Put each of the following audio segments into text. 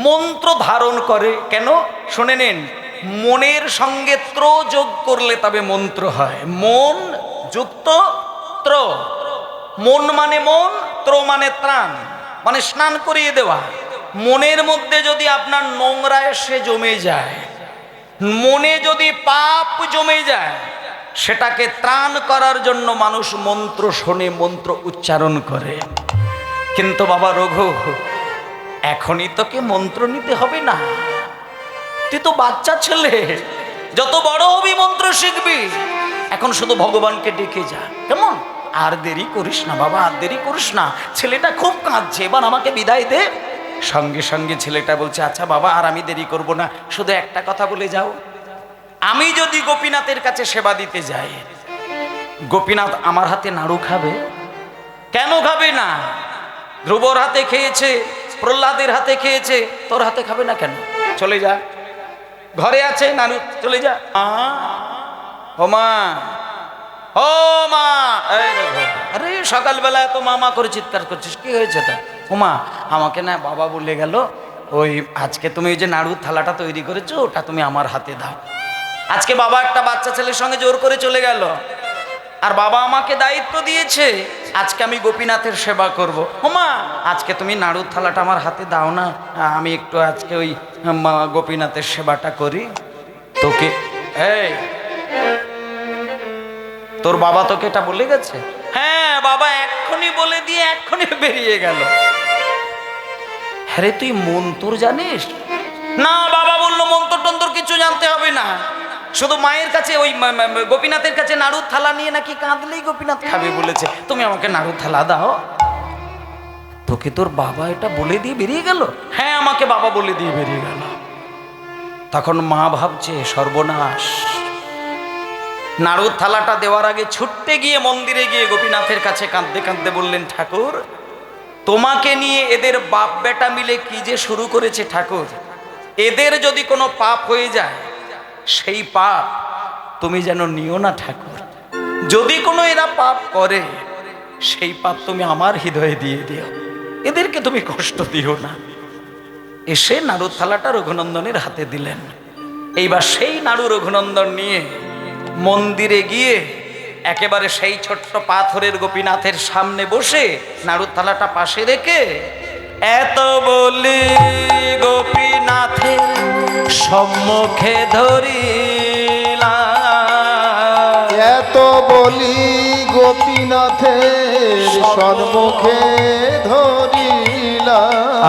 মন্ত্র ধারণ করে। কেন শুনে নিন, মনের সঙ্গে ত্র যোগ করলে তবে মন্ত্র হয়। মন যুক্ত ত্র, মন মানে মন, ত্র মানে ত্রাণ, মানে স্নান করিয়ে দেওয়া। মনের মধ্যে যদি আপনার নোংরা এসে জমে যায়, মনে যদি পাপ জমে যায়, সেটাকে ত্রাণ করার জন্য মানুষ মন্ত্র শোনে, মন্ত্র উচ্চারণ করে। কিন্তু বাবা রঘু, এখনই তোকে মন্ত্র নিতে হবে না, তুই তো বাচ্চা ছেলে, যত বড় হবি মন্ত্র শিখবি। এখন শুধু ভগবানকে ডেকে যা, কেমন? আর দেরি করিস না বাবা, আর দেরি করিস না, ছেলেটা খুব কাঁদছে, এবার আমাকে বিদায় দে। সঙ্গে সঙ্গে ছেলেটা বলছে, আচ্ছা বাবা আর আমি দেরি করব না, শুধু একটা কথা বলে যাও, আমি যদি গোপীনাথের কাছে সেবা দিতে যাই, গোপীনাথ আমার হাতে নাড়ু খাবে? কেন খাবে না? ধ্রুবর হাতে খেয়েছে, প্রহ্লাদের হাতে খেয়েছে, তোর হাতে খাবে না কেন? চলে যা, ঘরে আছে নানু, চলে যা। ও মা, ও মা, আরে সকালবেলা তো মামা করে চিৎকার করছিস, কি হয়েছে তা? ও মা, আমাকে না বাবা বলে গেল, ওই আজকে তুমি ওই যে নাড়ুর থালাটা তৈরি করেছো, ওটা তুমি আমার হাতে দাও। আজকে বাবা একটা বাচ্চা ছেলের সঙ্গে জোর করে চলে গেল, আর বাবা আমাকে দায়িত্ব দিয়েছে আজকে আমি গোপীনাথের সেবা করব। ও মা, আজকে তুমি নাড়ুর থালাটা আমার হাতে দাও না, আমি একটু আজকে ওই গোপীনাথের সেবাটা করি। তোকে, এই তোর বাবা তোকে এটা বলে গেছে? হ্যাঁ বাবা এক্ষুনি বলে দিয়ে এক্ষুনি বেরিয়ে গেল। হ্যাঁ তুই মন্ত্র জানিস? না বাবা বললো মন্ত্র টন্তর কিছু জানতে হবে না, শুধু মায়ের কাছে ওই গোপীনাথের কাছে নাড়ুর থালা নিয়ে নাকি কাঁদলেই গোপীনাথ খাবে বলেছে, তুমি আমাকে নাড়ুর থালা দাও। তোকে তোর বাবা এটা বলে দিয়ে বেরিয়ে গেল? হ্যাঁ আমাকে বাবা বলে দিয়ে বেরিয়ে গেল। তখন মা ভাবছে সর্বনাশ। নাড়ুর থালাটা দেওয়ার আগে ছুটতে গিয়ে মন্দিরে গিয়ে গোপীনাথের কাছে কাঁদতে কাঁদতে বললেন, ঠাকুর তোমাকে নিয়ে এদের বাপ বেটা মিলে কি যে শুরু করেছে ঠাকুর, এদের যদি কোনো পাপ হয়ে যায় সেই পাপ তুমি যেন নিও না ঠাকুর। যদি কোনো এরা পাপ করে সেই পাপ তুমি আমার হৃদয়ে দিয়ে দিও, এদেরকে তুমি কষ্ট দিও না। এসে নাড়ুর থালাটা রঘুনন্দনের হাতে দিলেন। এইবার সেই নাড়ু রঘুনন্দন নিয়ে মন্দিরে গিয়ে একেবারে সেই ছোট্ট পাথরের গোপীনাথের সামনে বসে নাড়ুর থালাটা পাশে রেখে এত বলি গোপীনাথের সম্মুখে ধরিলা, এত বলি গোপীনাথের সম্মুখে ধরিলা,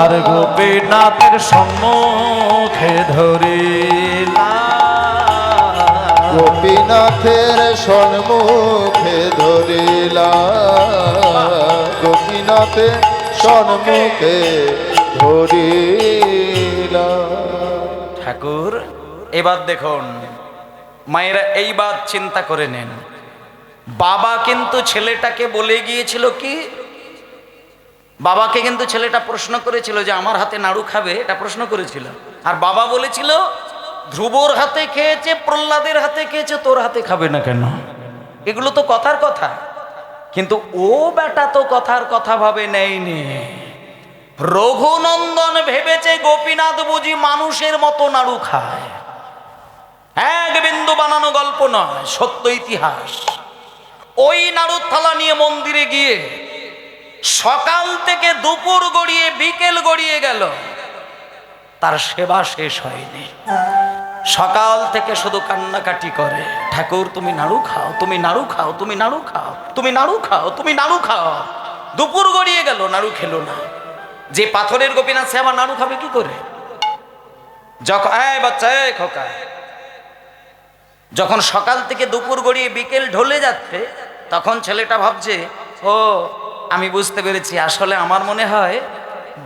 আর গোপীনাথের সম্মুখে ধরিলা, গোপীনাথের সম্মুখে ধরিলা, গোপীনাথের সম্মুখে ধরিলা। ঠাকুর এবার দেখুন মায়েরা, এইবার চিন্তা করে নেন, বাবা কিন্তু ছেলেটাকে বলে গিয়েছিল কি, বাবাকে কিন্তু ছেলেটা প্রশ্ন করেছিল যে আমার হাতে নাড়ু খাবে, এটা প্রশ্ন করেছিল। আর বাবা বলেছিল ধ্রুবর হাতে খেয়েছে, প্রহ্লাদের হাতে খেয়েছে, তোর হাতে খাবে না কেন? এগুলো তো কথার কথা, কিন্তু ও বেটা তো কথার কথা ভাবে নেয়নি। রঘুনন্দন ভেবেছে গোপীনাথ বুঝি মানুষের মতো নাড়ু খায়। এক বিন্দু বানানো গল্প নয়, সত্য ইতিহাস। ওই নাড়ুর থালা নিয়ে মন্দিরে গিয়ে সকাল থেকে দুপুর গড়িয়ে বিকেল গড়িয়ে গেল, তার সেবা শেষ হয়নি। সকাল থেকে শুধু কান্নাকাটি করে, ঠাকুর তুমি নাড়ু খাও, তুমি নাড়ু খাও, তুমি নাড়ু খাও, তুমি নাড়ু খাও, তুমি নাড়ু খাও। দুপুর গড়িয়ে গেল, নাড়ু খেলো না। যে পাথরের গোপীনাথ সে আবার নাড়ু খাবে কি করে? যখন বাচ্চা খোকা, যখন সকাল থেকে দুপুর গড়িয়ে বিকেল ঢলে যাচ্ছে, তখন ছেলেটা ভাবছে, ও আমি বুঝতে পেরেছি, আসলে আমার মনে হয়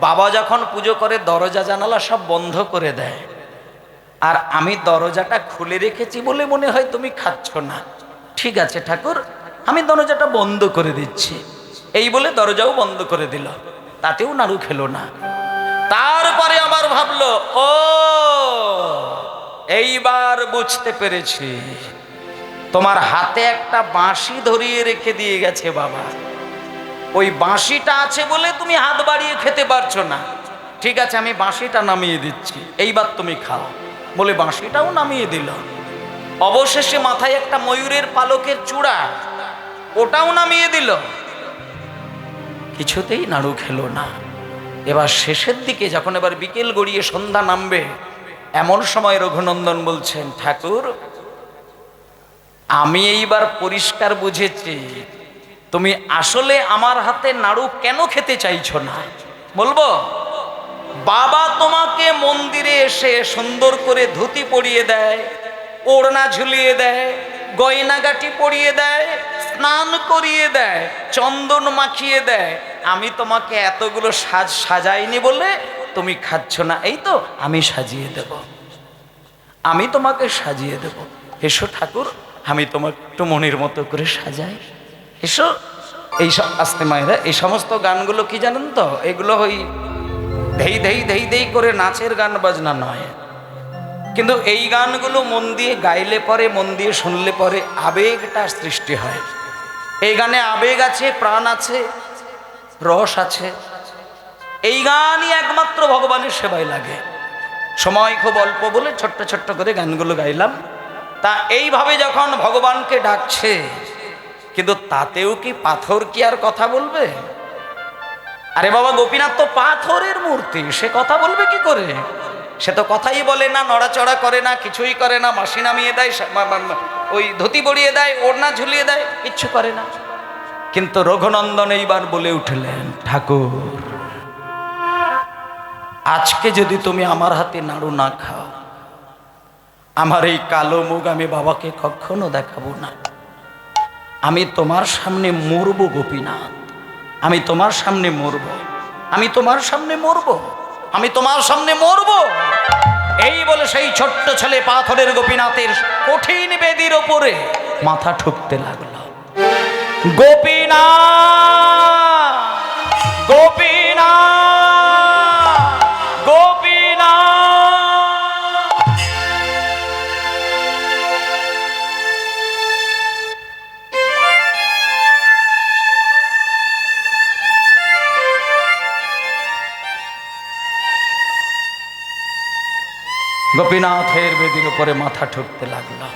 বাবা যখন পুজো করে দরজা জানালা সব বন্ধ করে দেয়, আর আমি দরজাটা খুলে রেখেছি বলে মনে হয় তুমি খাচ্ছ না। ঠিক আছে ঠাকুর, আমি দরজাটা বন্ধ করে দিচ্ছি। এই বলে দরজাও বন্ধ করে দিল, তাতেও নাড়ু খেলো না। তারপরে আবার ভাবলো, ও এইবার বুঝতে পেরেছি, তোমার হাতে একটা বাঁশি ধরিয়ে রেখে দিয়ে গেছে বাবা, ওই বাঁশিটা আছে বলে তুমি হাত বাড়িয়ে খেতে পারছো না। ঠিক আছে আমি বাঁশিটা নামিয়ে দিচ্ছি, এইবার তুমি খাও। বলে বাঁশিটাও নামিয়ে দিল। অবশেষে মাথায় একটা ময়ূরের পালকের চূড়া, ওটাও নামিয়ে দিল। কিছুতেই নাড়ু খেলো না। এবার শেষের দিকে যখন এবার বিকেল গড়িয়ে সন্ধ্যা নামবে, এমন সময় রঘুনন্দন বলছেন, ঠাকুর আমি এইবার পরিষ্কার বুঝেছি তুমি আসলে আমার হাতে নাড়ু কেন খেতে চাইছো না। বলবো, বাবা তোমাকে মন্দিরে এসে সুন্দর করে ধুতি পরিয়ে দেয়, ওড়না ঝুলিয়ে দেয়, গয়নাগাটি পরিয়ে দেয়, স্নান করিয়ে দেয়, চন্দন মাখিয়ে দেয়। আমি তোমাকে এতগুলো সাজাইনি বলে তুমি খাচ্ছ না। এই তো আমি সাজিয়ে দেব, আমি তোমাকে সাজিয়ে দেব। এসো ঠাকুর, আমি তোমাকে একটু মনের মতো করে সাজাই, এসো। এই আস্তে মায়েরা, এই সমস্ত গানগুলো কি জানেন তো, এগুলো ওই ধেই ধেই ধেই ধেই করে নাচের গান বাজনা নয়, কিন্তু এই গানগুলো মন দিয়ে গাইলে পরে, মন দিয়ে শুনলে পরে আবেগটা সৃষ্টি হয়। এই গানে আবেগ আছে, প্রাণ আছে, রস আছে। এই গানই একমাত্র ভগবানের সেবায় লাগে। সময় খুব অল্প বলে ছোট্ট ছোট্ট করে গানগুলো গাইলাম। তা এইভাবে যখন ভগবানকে ডাকছে, কিন্তু তাতেও কি পাথর কি আর কথা বলবে? আরে বাবা, গোপীনাথ তো পাথরের মূর্তি, সে কথা বলবে কি করে? সে তো কথাই বলে না, নড়াচড়া করে না, কিছুই করে না। মাসি নামিয়ে দেয়, ওই ধুতি পরিয়ে দেয়, ওড়না ঝুলিয়ে দেয়, কিচ্ছু করে না। কিন্তু রঘুনন্দন এইবার বলে উঠলেন, ঠাকুর আজকে যদি তুমি আমার হাতে নাড়ু না খাও, আমার এই কালো মুখ আমি বাবাকে কখনো দেখাবো না। আমি তোমার সামনে মরবো গোপীনাথ, আমি তোমার সামনে মরব, আমি তোমার সামনে মরব, আমি তোমার সামনে মরব। এই বলে সেই ছোট্ট ছেলে পাথরের গোপীনাথের কঠিন বেদির ওপরে মাথা ঠুকতে লাগলো। গোপীনাথ, গোপীনাথ, গোপীনাথ। গোপীনাথের বেদির উপরে মাথা ঠুকতে লাগলো।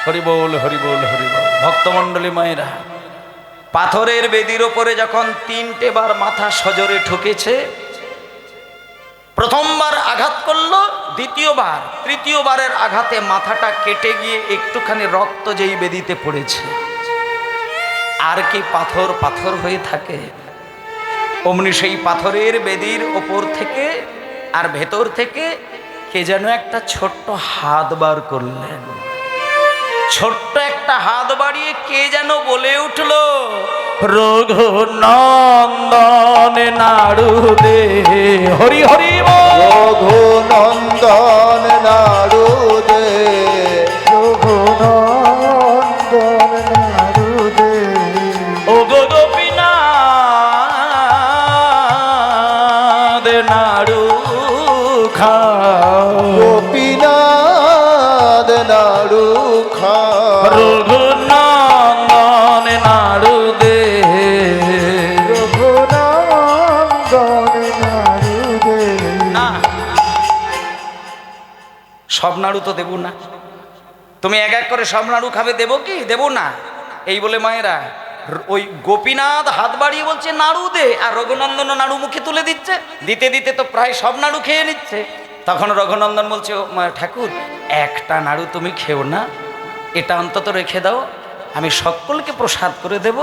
হরিবোল হরিবোল হরিবোল। ভক্তমণ্ডলী মায়েরা, পাথরের বেদির উপরে যখন 3টে বার মাথা সজোরে ঠুকেছে, প্রথমবার আঘাত করলো, দ্বিতীয়বার, তৃতীয়বারের আঘাতে মাথাটা কেটে গিয়ে একটুখানি রক্ত যেই বেদিতে পড়েছে, আর কি পাথর পাথর হয়ে থাকে? অমনি সেই পাথরের বেদির ওপর থেকে আর ভেতর থেকে কে যেন একটা ছোট্ট হাত বার করলেন। ছোট্ট একটা হাত বাড়িয়ে কে যেন বলে উঠল, রঘুনন্দন নাড়ু দে। হরি হরি বল। রঘুনন্দন নাড়ু দে, রঘুনন্দন নাড়ু দে। ও গো গোপীনাথ নাড়ু খাও, গোপীনাথ নাড়ু খা। রঘুনন্দন নাড়ু দে, রঘুনন্দন নাড়ু দে। না, সব নাড়ু তো দেব না, তুমি এক এক করে সব নাড়ু খাবে, দেবো কি? দেব না। এই বলে মায়েরা, ওই গোপীনাথ হাত বাড়িয়ে বলছে নাড়ু দে, আর রঘুনন্দন নাড়ু মুখে তুলে দিচ্ছে। দিতে দিতে তো প্রায় সব নাড়ু খেয়ে নিচ্ছে। তখন রঘুনন্দন বলছে, ঠাকুর একটা নাড়ু তুমি খেও না, এটা অন্তত রেখে দাও, আমি সকলকে প্রসাদ করে দেব।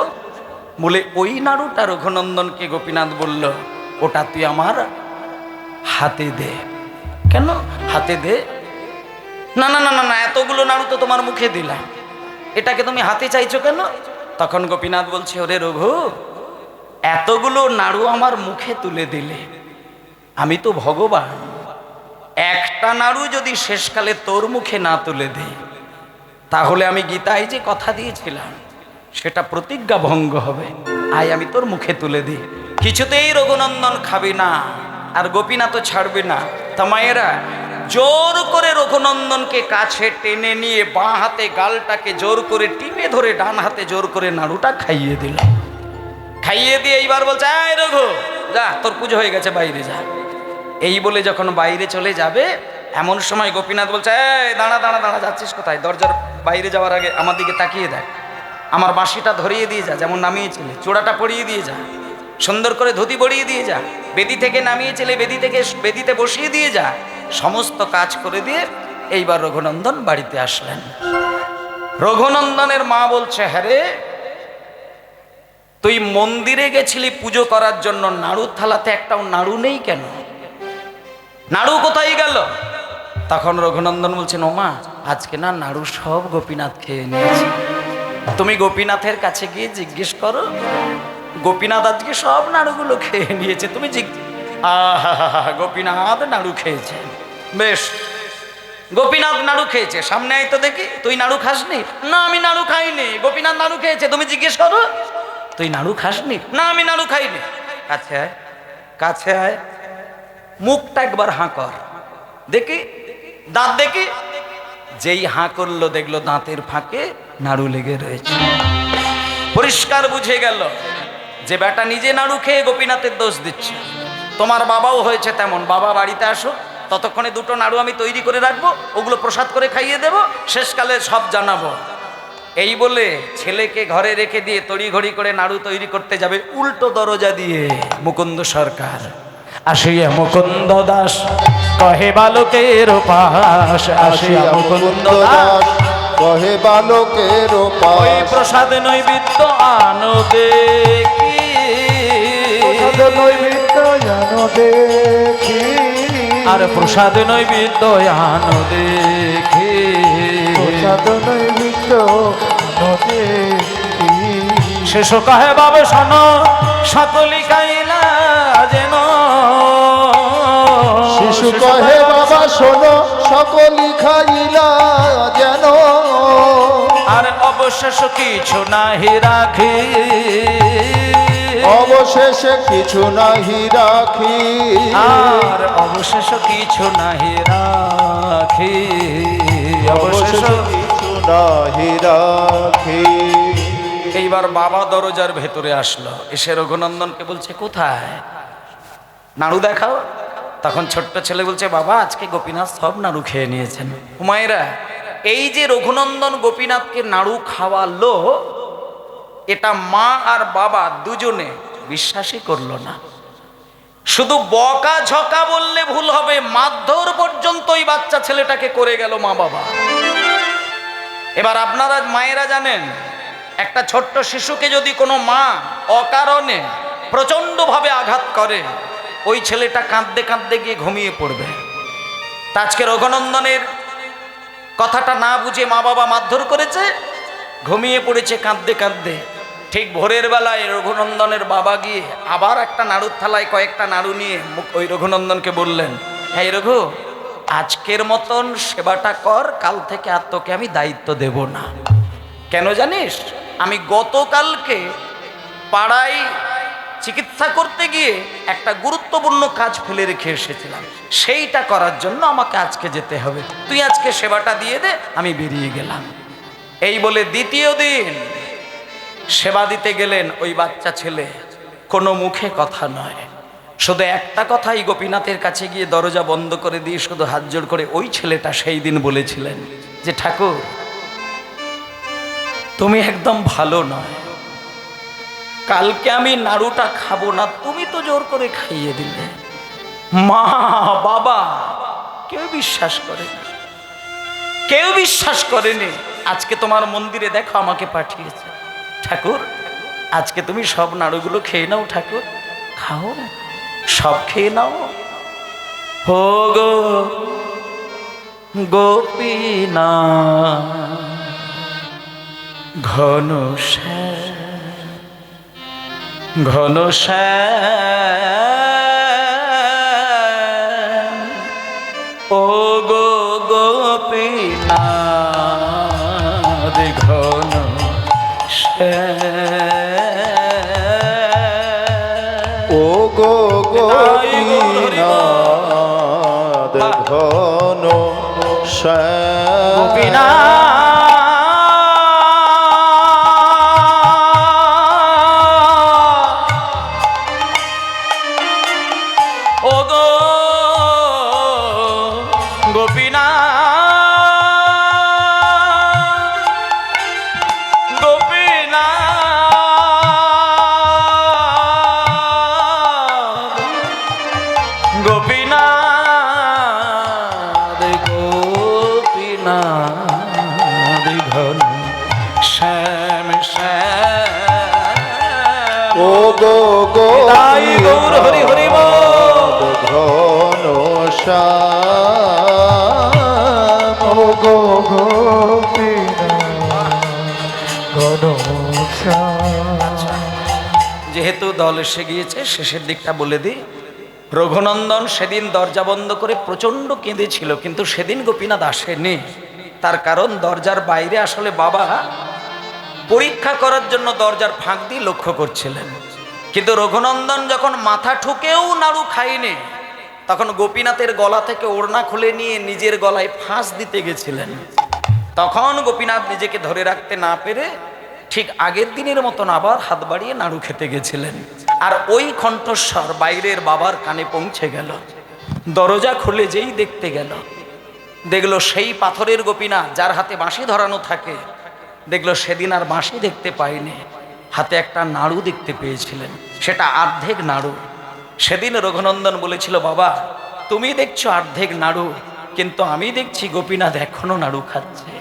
বলে ওই নাড়ুটা রঘুনন্দনকে গোপীনাথ বলল, ওটা তুই আমার হাতে দে। কেন হাতে দে? না না না না না, এতগুলো নাড়ু তো তোমার মুখে দিলাম, এটাকে তুমি হাতে চাইছো কেন? তখন গোপীনাথ বলছে, ওরে রঘু, এতগুলো নাড়ু আমার মুখে তুলে দিলে, আমি তো ভগবান, একটা নাড়ু যদি শেষকালে তোর মুখে না তুলে দেই, তাহলে আমি গীতায় যে কথা দিয়েছিলাম সেটা প্রতিজ্ঞা ভঙ্গ হবে। আয় আমি তোর মুখে তুলে দিই। কিছুতেই রঘুনন্দন খাবে না, আর গোপীনাথও ছাড়বে না। তা মায়েরা, জোর করে রঘুনন্দনকে কাছে টেনে নিয়ে বাঁ হাতে গালটাকে জোর করে টিপে ধরে ডান হাতে জোর করে নাড়ুটা খাইয়ে দিল। খাইয়ে দিয়ে এইবার বলছে, আয় রঘু, যা তোর পুজো হয়ে গেছে, বাইরে যা। এই বলে যখন বাইরে চলে যাবে, এমন সময় গোপীনাথ বলছে, এই দাঁড়া দাঁড়া দাঁড়া, যাচ্ছিস কোথায়? দরজার বাইরে যাওয়ার আগে আমার দিকে তাকিয়ে দেখ, আমার বাঁশিটা ধরিয়ে দিয়ে যা, যেমন নামিয়েছিলে, চূড়াটা পরিয়ে দিয়ে যা, সুন্দর করে ধুতি পরিয়ে দিয়ে যা, বেদি থেকে নামিয়েছিলে বেদিতে বসিয়ে দিয়ে যা, সমস্ত কাজ করে দিয়ে এইবার রঘুনন্দন বাড়িতে আসলেন। রঘুনন্দনের মা বলছে, হ্যাঁ রে, তুই মন্দিরে গেছিলি পুজো করার জন্য, নাড়ুর থালাতে একটাও নাড়ু নেই কেন? নাড়ু কোথায় গেল? তখন রঘুনন্দন বলছেন, ওমা, আজকে না নাড়ু সব গোপীনাথ খেয়ে নিয়েছে। তুমি গোপীনাথের কাছে গিয়ে জিজ্ঞেস করো, গোপীনাথ আজকে সব নাড়ুগুলো খেয়ে নিয়েছে। তুমি গোপীনাথ নাড়ু খেয়েছে, বেশ, গোপীনাথ নাড়ু খেয়েছে, সামনে আয় তো দেখি, তুই নাড়ু খাসনি? না, আমি নাড়ু খাইনি, গোপীনাথ নাড়ু খেয়েছে। তুমি জিজ্ঞেস করো, তুই নাড়ু খাসনি? না, আমি নাড়ু খাইনি। কাছে আয়, কাছে আয়, মুখটা একবার হাঁ কর দেখি, দাঁত দেখি। যেই হাঁ করলো, দেখলো দাঁতের ফাঁকে নাড়ু লেগে রয়েছে। পরিষ্কার বুঝে গেল যে বেটা নিজে নাড়ু খেয়ে গোপীনাথের দোষ দিচ্ছে। তোমার বাবাও হয়েছে তেমন, বাবা বাড়িতে আসো, ততক্ষণে দুটো নাড়ু আমি তৈরি করে রাখবো, ওগুলো প্রসাদ করে খাইয়ে দেব, শেষকালে সব জানাবো। এই বলে ছেলেকে ঘরে রেখে দিয়ে তড়িঘড়ি করে নাড়ু তৈরি করতে যাবে উল্টো দরজা দিয়ে মুকুন্দ সরকার। আসিয়া মুকুন্দ দাস কহে বালকের পাশ, আসিয়া মুকুন্দ দাস কহে বালকের ওই প্রসাদ নৈবেদ্য আনো দেখি, নৈমিত্য জানো দেখি, আর প্রসাদ নৈবেদ্য আনো দেখি, প্রসাদ নৈমিত্য জানো দেখি। শেষ কহে বাবে শোনো, সকলি খাইলা যেন। শিশু কহে বাবা শোনো, সকলি খাইলা যেন, আর অবশেষ কিছু নাহি রাখি, অবশেষে কিছু নাহি রাখি, আর অবশেষ কিছু নাহি রাখি, অবশেষ কিছু নাহি রাখি। এইবার বাবা দরজার ভেতরে আসলো, এসে রঘুনন্দনকে বলছে, কোথায় নাড়ু দেখাও। তখন ছোট্ট ছেলে বলছে, বাবা, আজকে গোপীনাথ সব নাড়ু খেয়ে নিয়েছেন। হুমায়রা, এই যে রঘুনন্দন গোপীনাথকে নাড়ু খাওয়ালো, এটা মা আর বাবা দুজনে বিশ্বাসই করলো না। শুধু বকা ঝকা বললে ভুল হবে, মারধর পর্যন্ত ওই বাচ্চা ছেলেটাকে করে গেল মা বাবা। এবার আপনারা মায়েরা জানেন, একটা ছোট্ট শিশুকে যদি কোনো মা অকারণে প্রচণ্ডভাবে আঘাত করে, ওই ছেলেটা কাঁদতে কাঁদতে গিয়ে ঘুমিয়ে পড়বে। তা আজকে রঘুনন্দনের কথাটা না বুঝে মা বাবা মারধর করেছে, ঘুমিয়ে পড়েছে কাঁদতে কাঁদতে। ঠিক ভোরের বেলায় রঘুনন্দনের বাবা গিয়ে আবার একটা নাড়ুর থালায় কয়েকটা নাড়ু নিয়ে ওই রঘুনন্দনকে বললেন, হ্যাঁ রঘু, আজকের মতন সেবাটা কর, কাল থেকে আর তোকে আমি দায়িত্ব দেব না। কেন জানিস, আমি গতকালকে পাড়ায় চিকিৎসা করতে গিয়ে একটা গুরুত্বপূর্ণ কাজ ফেলে রেখে এসেছিলাম, সেইটা করার জন্য আমাকে আজকে যেতে হবে, তুই আজকে সেবাটা দিয়ে দে, আমি বেরিয়ে গেলাম। এই বলে দ্বিতীয় দিন সেবা দিতে গেলেন ওই বাচ্চা ছেলে, কোনো মুখে কথা নয়, শুধু একটা কথাই গোপীনাথের কাছে গিয়ে দরজা বন্ধ করে দিয়ে শুধু হাত জোড় করে ওই ছেলেটা সেই দিন বলেছিলেন যে, ঠাকুর, তুমি একদম ভালো নয়, কালকে আমি নাড়ুটা খাবো না, তুমি তো জোর করে খাইয়ে দিলে। মা বাবা কেউ বিশ্বাস করে না, কেউ বিশ্বাস করেনি। আজকে তোমার মন্দিরে দেখো আমাকে পাঠিয়েছে, ঠাকুর, আজকে তুমি সব নাড়ুগুলো খেয়ে নাও, ঠাকুর খাও, সব খেয়ে নাও। হো গো গোপীনা ঘন ঘন ও গো গোপীনাথ ঘন ও গো গোপীনাথ ঘন গোপীনাথ গোপীনাথ গোপীনাথ গোপীনাথ গোপীনাথ ঘন শ্যাম শ্যাম ও গো তাই গৌর হরি হরি বল। ঘন শ্যাম ও গো যেহেতু দল এসে গিয়েছে শেষের দিকটা বলে দিই। রঘুনন্দন সেদিন দরজা বন্ধ করে প্রচণ্ড কেঁদেছিল, কিন্তু সেদিন গোপীনাথ আসেনি। তার কারণ দরজার বাইরে আসলে বাবা পরীক্ষা করার জন্য দরজার ফাঁক দিয়ে লক্ষ্য করছিলেন। কিন্তু রঘুনন্দন যখন মাথা ঠুকেও নাড়ু খায়নি, তখন গোপীনাথের গলা থেকে ওড়না খুলে নিয়ে নিজের গলায় ফাঁস দিতে গেছিলেন। তখন গোপীনাথ নিজেকে ধরে রাখতে না পেরে ঠিক আগের দিনের মতন আবার হাত বাড়িয়ে নাড়ু খেতে গেছিলেন। আর ওই কণ্ঠস্বর বাইরের বাবার কানে পৌঁছে গেল। দরজা খুলে যেই দেখতে গেল, দেখলো সেই পাথরের গোপীনাথ যার হাতে বাঁশি ধরানো থাকে। দেখলো সেদিন আর বাঁশি দেখতে পায়নি, হাতে একটা নাড়ু দেখতে পেয়েছিলেন, সেটা অর্ধেক নাড়ু। সেদিন রঘুনন্দন বলেছিল, বাবা তুমি দেখছো অর্ধেক নাড়ু, কিন্তু আমি দেখছি গোপীনাথ এখনো নাড়ু খাচ্ছে।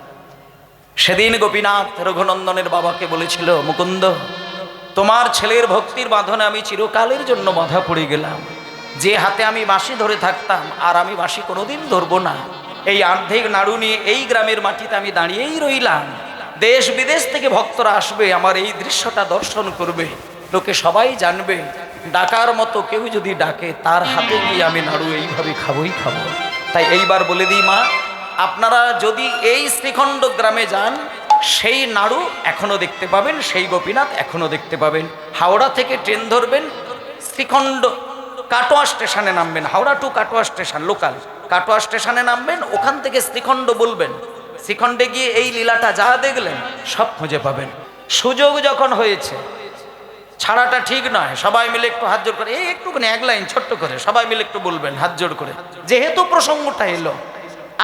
সেদিন গোপীনাথ রঘুনন্দনের বাবাকে বলেছিল, মুকুন্দ তোমার ছেলের ভক্তির বাঁধনে আমি চিরকালের জন্য বাঁধা পড়ে গেলাম। যে হাতে আমি বাঁশি ধরে থাকতাম আর আমি বাঁশি কোনোদিন ধরবো না। এই অর্ধেক নাড়ু নিয়ে এই গ্রামের মাটিতে আমি দাঁড়িয়েই রইলাম। দেশ বিদেশ থেকে ভক্তরা আসবে, আমার এই দৃশ্যটা দর্শন করবে, লোকে সবাই জানবে। ডাকার মতো কেউ যদি ডাকে তার হাতে গিয়ে আমি নাড়ু এইভাবে খাবোই খাবো। তাই এইবার বলে দিই মা, আপনারা যদি এই শ্রীখণ্ড গ্রামে যান, সেই নাড়ু এখনো দেখতে পাবেন, সেই গোপীনাথ এখনো দেখতে পাবেন। হাওড়া থেকে ট্রেন ধরবেন, শ্রীখণ্ড কাটোয়া স্টেশনে নামবেন। Howrah to Katwa station local, Katwa স্টেশনে নামবেন, ওখান থেকে শ্রীখণ্ড বলবেন। শ্রীখণ্ডে গিয়ে এই লীলাটা যা দেখলেন সব খুঁজে পাবেন। সুযোগ যখন হয়েছে, ছাড়াটা ঠিক নয়। সবাই মিলে একটু হাত জোড় করে, এই একটুখানি এক লাইন ছোট্ট করে সবাই মিলে একটু বলবেন হাত জোড় করে। যেহেতু প্রসঙ্গটা এলো,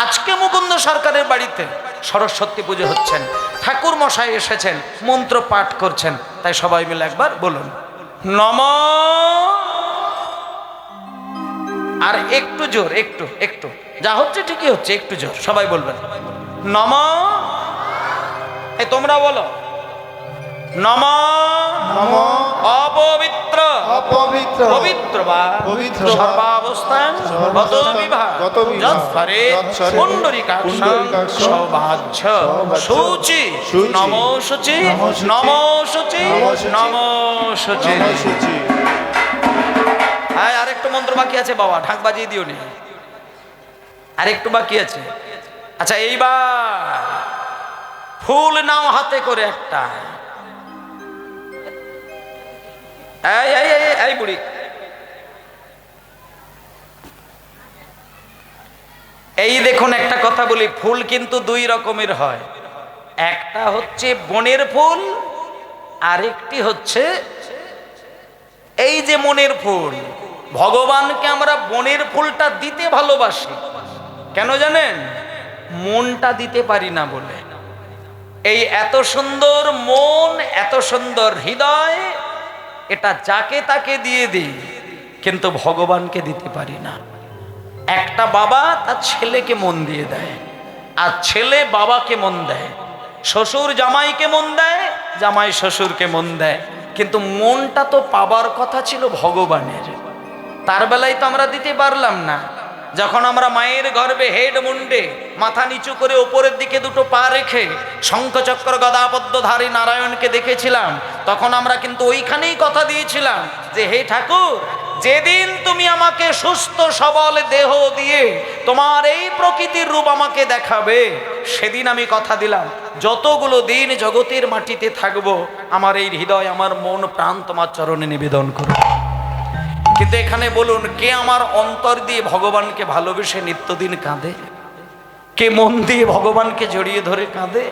আজকে মুকুন্দ সরকারের বাড়িতে সরস্বতী পুজো হচ্ছেন, ঠাকুর মশাই এসেছেন, মন্ত্র পাঠ করছেন, তাই সবাই মিলে একবার বলুন নম। আর একটু জোর, একটু একটু, যা হচ্ছে ঠিকই হচ্ছে, একটু জোর সবাই বলবেন নম। এই তোমরা বলো নম। অপবিত্র অপবিত্র পবিত্র বা পবিত্র সর্বাবস্থান গত বিভাগ গত বিভাগ যৎফরে যৎফরে পুণ্ডরীকাক্ষং পুণ্ডরীকাক্ষং সৌভাজ্য শুচি শুচি নমো শুচি নমো শুচি নমো শুচি। হ্যাঁ, আরেকটু মন্ত্র বাকি আছে বাবা, ঢাক বাজিয়ে দিও নি, আরেকটু বাকি আছে। আচ্ছা, এইবার ফুল নাও হাতে করে একটা। এই এই এই এই বুড়ি, এই দেখুন একটা কথা বলি, ফুল কিন্তু দুই রকমের হয়। একটা হচ্ছে বনের ফুল, আরেকটি হচ্ছে এই যে মনের ফুল। ভগবানকে আমরা বনের ফুলটা দিতে ভালোবাসি, কেন জানেন? মনটা দিতে পারি না বলে। এই এত সুন্দর মন, এত সুন্দর হৃদয়, এটা যাকে তাকে দিয়ে দিই, কিন্তু ভগবানকে দিতে পারি না। একটা বাবা তার ছেলেকে মন দিয়ে দেয়, আর ছেলে বাবাকে মন দেয়, শ্বশুর জামাইকে মন দেয়, জামাই শ্বশুরকে মন দেয়, কিন্তু মনটা তো পাবার কথা ছিল ভগবানের। তার বেলায় তো আমরা দিতে পারলাম না। যখন আমরা মায়ের গর্ভে হেড মুন্ডে মাথা নিচু করে ওপরের দিকে দুটো পা রেখে শঙ্খচক্র গদাপদ্মধারী নারায়ণকে দেখেছিলাম, তখন আমরা কিন্তু ওইখানেই কথা দিয়েছিলাম যে হে ঠাকুর, যেদিন তুমি আমাকে সুস্থ সবল দেহ দিয়ে তোমার এই প্রকৃতির রূপ আমাকে দেখাবে, সেদিন আমি কথা দিলাম যতগুলো দিন জগতের মাটিতে থাকবো, আমার এই হৃদয়, আমার মন প্রাণ তোমার চরণে নিবেদন করব। কিন্তু এখানে বলুন, কে আমার অন্তর দিয়ে ভগবানকে ভালোবেসে নিত্যদিন কাঁদে? কে মন দিয়ে ভগবানকে জড়িয়ে ধরে কাঁদে?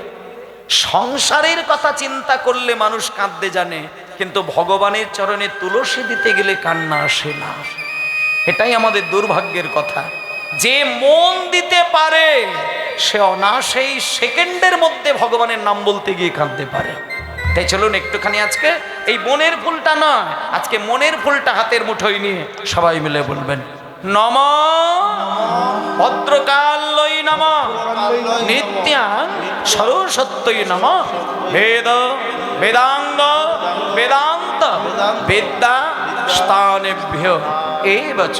সংসারের কথা চিন্তা করলে মানুষ কাঁদতে জানে, কিন্তু ভগবানের চরণে তুলসী দিতে গেলে কান্না আসে না। এটাই আমাদের দুর্ভাগ্যের কথা। যে মন দিতে পারে সে অনায়াসেই সেকেন্ডের মধ্যে ভগবানের নাম বলতে গিয়ে কাঁদতে পারে। তাই চলুন একটুখানি আজকে এই মনের ফুলটা নয়, আজকে মনের ফুলটা হাতের মুঠোয় নিয়ে সবাই মিলে বলবেন নম ভদ্রকাল্যই নম নিত্যাং সরস্বত্যই নম বেদ বেদাঙ্গ বেদান্ত বিদ্যা স্থানেভ্য এবচ